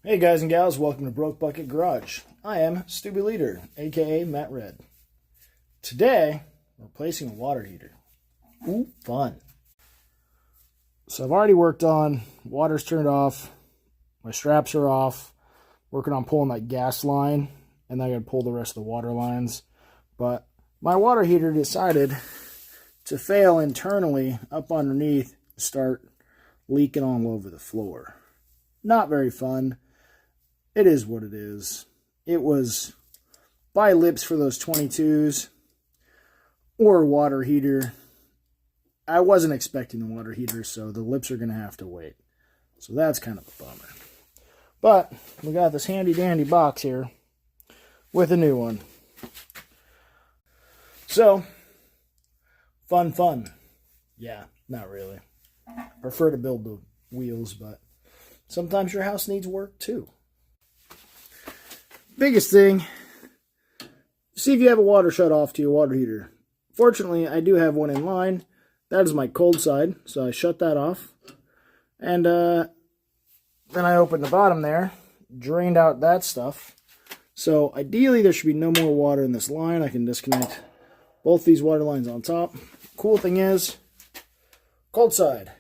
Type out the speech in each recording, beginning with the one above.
Hey guys and gals, welcome to Broke Bucket Garage. I am Stubby Leader, aka Matt Red. Today, we're replacing a water heater. Ooh, fun. So I've already worked on, water's turned off, my straps are off, working on pulling that gas line, and then I gotta pull the rest of the water lines. But my water heater decided to fail internally up underneath and start leaking all over the floor. Not very fun. It is what it is. It was buy lips for those 22s or a water heater. I wasn't expecting the water heater, so the lips are going to have to wait. So that's kind of a bummer. But we got this handy dandy box here with a new one. So, fun. Yeah, not really. I prefer to build the wheels, but sometimes your house needs work too. Biggest thing, see if you have a water shut off to your water heater. Fortunately, I do have one in line. That is my cold side, so I shut that off. And then I opened the bottom there, drained out that stuff. So ideally, there should be no more water in this line. I can disconnect both these water lines on top. Cool thing is, cold side,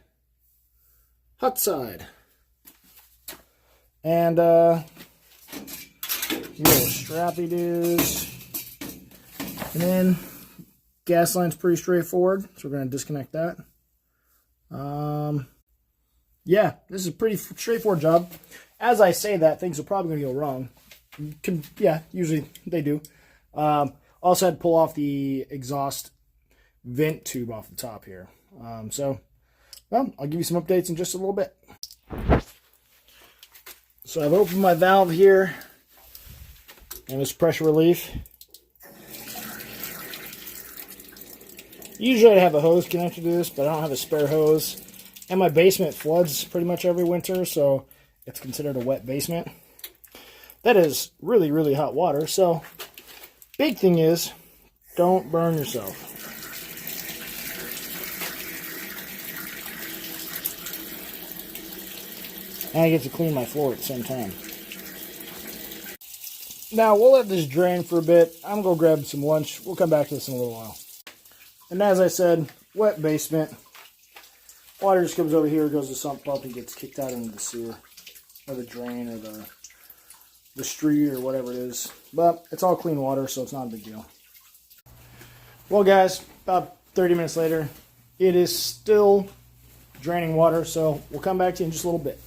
hot side. And little strappy dudes. And then gas line's pretty straightforward, so we're going to disconnect that. Yeah, this is a pretty straightforward job. As I say that, things are probably going to go wrong. Yeah, usually they do. Also had to pull off the exhaust vent tube off the top here. Well, I'll give you some updates in just a little bit. So I've opened my valve here, and it's pressure relief. Usually I'd have a hose connected to this, but I don't have a spare hose. And my basement floods pretty much every winter, so it's considered a wet basement. That is really, really hot water, so big thing is, don't burn yourself. And I get to clean my floor at the same time. Now, we'll let this drain for a bit. I'm going to grab some lunch. We'll come back to this in a little while. And as I said, wet basement. Water just comes over here, goes to sump pump, and gets kicked out into the sewer. Or the drain, or the street, or whatever it is. But it's all clean water, so it's not a big deal. Well, guys, about 30 minutes later, it is still draining water, so we'll come back to you in just a little bit.